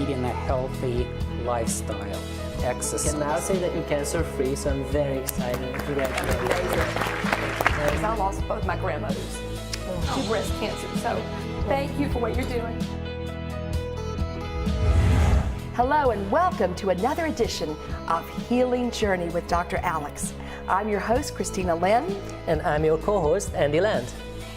leading a healthy lifestyle, exercise. I can now say that you're cancer-free, so I'm very excited. Congratulations. Because I lost both my grandmothers to breast cancer. So thank you for what you're doing. Hello and welcome to another edition of Healing Journey with Dr. Alex. I'm your host, Christina Lynn. And I'm your co-host, Andy Land.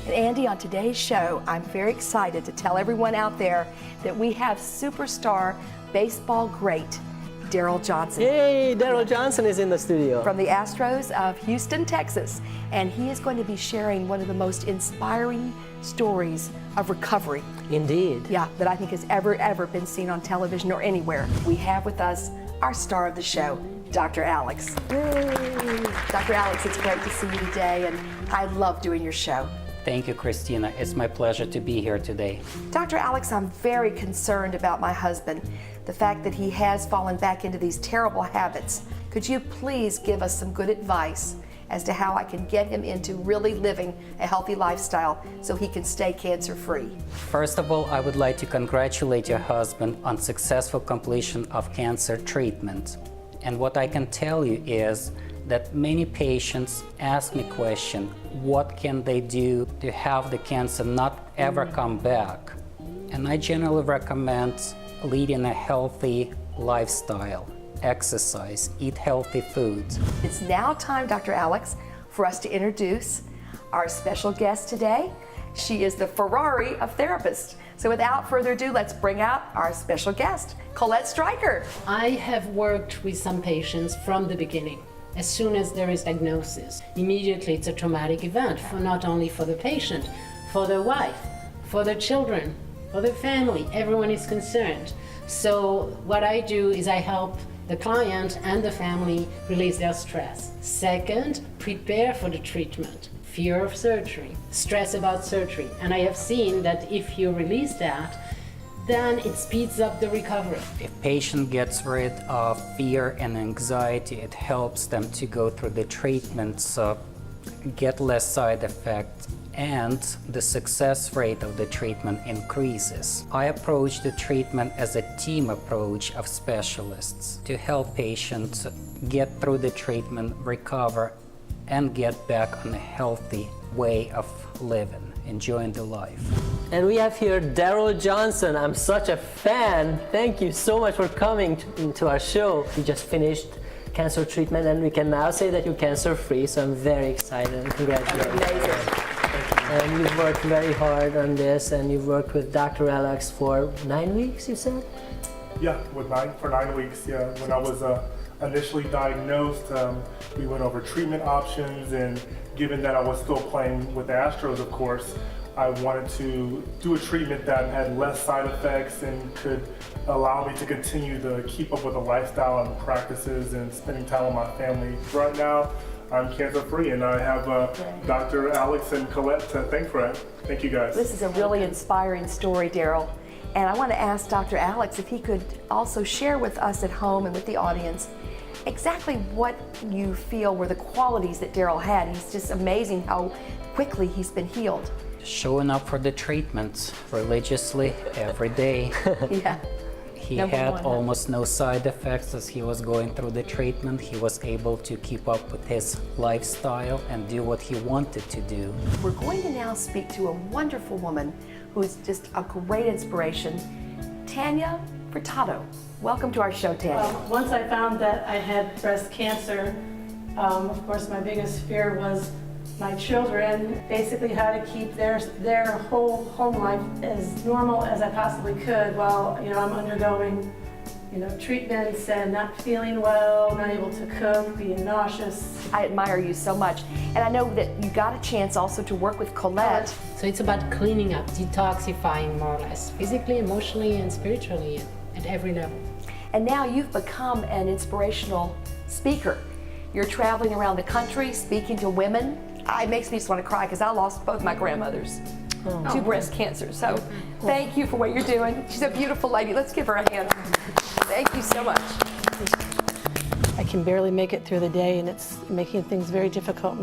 And Andy, on today's show, I'm very excited to tell everyone out there that we have superstar baseball great, Daryl Johnson. Yay, Daryl Johnson is in the studio. From the Astros of Houston, Texas. And he is going to be sharing one of the most inspiring stories of recovery. Indeed. Yeah, that I think has ever been seen on television or anywhere. We have with us our star of the show, Dr. Alex. Yay. Dr. Alex, it's great to see you today, and I love doing your show. Thank you, Christina. It's my pleasure to be here today. Dr. Alex, I'm very concerned about my husband, the fact that he has fallen back into these terrible habits. Could you please give us some good advice as to how I can get him into really living a healthy lifestyle so he can stay cancer-free? First of all, I would like to congratulate your husband on successful completion of cancer treatment. And what I can tell you is that many patients ask me question, what can they do to have the cancer not ever come back? And I generally recommend leading a healthy lifestyle, exercise, eat healthy foods. It's now time, Dr. Alex, for us to introduce our special guest today. She is the Ferrari of therapists. So without further ado, let's bring out our special guest, Colette Stryker. I have worked with some patients from the beginning. As soon as there is diagnosis, immediately it's a traumatic event, for not only for the patient, for their wife, for their children, for their family. Everyone is concerned. So what I do is I help the client and the family release their stress. Second, prepare for the treatment. Fear of surgery, stress about surgery. And I have seen that if you release that, then it speeds up the recovery. If patient gets rid of fear and anxiety, it helps them to go through the treatments, get less side effects, and the success rate of the treatment increases. I approach the treatment as a team approach of specialists to help patients get through the treatment, recover, and get back on a healthy way of living, enjoying the life. And we have here Daryl Johnson. I'm such a fan. Thank you so much for coming to our show. You just finished cancer treatment and we can now say that you're cancer-free, so I'm very excited and congratulations. Amazing. And you've worked very hard on this and you've worked with Dr. Alex for 9 weeks, you said? Yeah, for 9 weeks, yeah. When I was initially diagnosed, we went over treatment options, and given that I was still playing with the Astros, of course, I wanted to do a treatment that had less side effects and could allow me to continue to keep up with the lifestyle and practices and spending time with my family. Right now, I'm cancer-free, and I have Dr. Alex and Colette to thank for it. Thank you, guys. This is a really inspiring story, Daryl. And I want to ask Dr. Alex if he could also share with us at home and with the audience exactly what you feel were the qualities that Daryl had. He's just amazing how quickly he's been healed. Showing up for the treatments religiously every day. Yeah. He Number had one. almost no side effects as he was going through the treatment. He was able to keep up with his lifestyle and do what he wanted to do. We're going to now speak to a wonderful woman who is just a great inspiration, Tanya Furtado. Welcome to our show, Tanya. Once I found that I had breast cancer, of course my biggest fear was my children, basically how to keep their whole home life as normal as I possibly could while I'm undergoing treatments and not feeling well, not able to cook, being nauseous. I admire you so much. And I know that you got a chance also to work with Colette. So it's about cleaning up, detoxifying more or less, physically, emotionally, and spiritually at every level. And now you've become an inspirational speaker. You're traveling around the country, speaking to women. It makes me just want to cry because I lost both my grandmothers to breast cancer. So thank you for what you're doing. She's a beautiful lady. Let's give her a hand. Thank you so much. I can barely make it through the day, and it's making things very difficult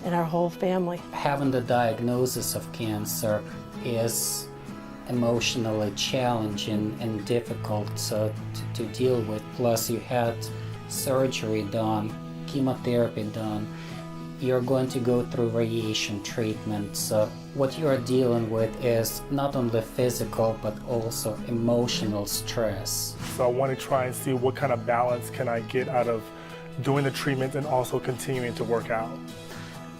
in our whole family. Having the diagnosis of cancer is emotionally challenging and difficult to deal with. Plus you had surgery done, chemotherapy done, you're going to go through radiation treatment. So what you are dealing with is not only physical but also emotional stress. So I want to try and see what kind of balance can I get out of doing the treatment and also continuing to work out.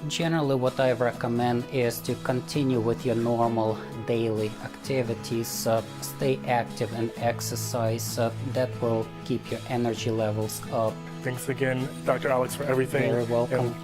Generally, what I recommend is to continue with your normal daily activities, stay active and exercise. That will keep your energy levels up. Thanks again, Dr. Alex, for everything. Very welcome. And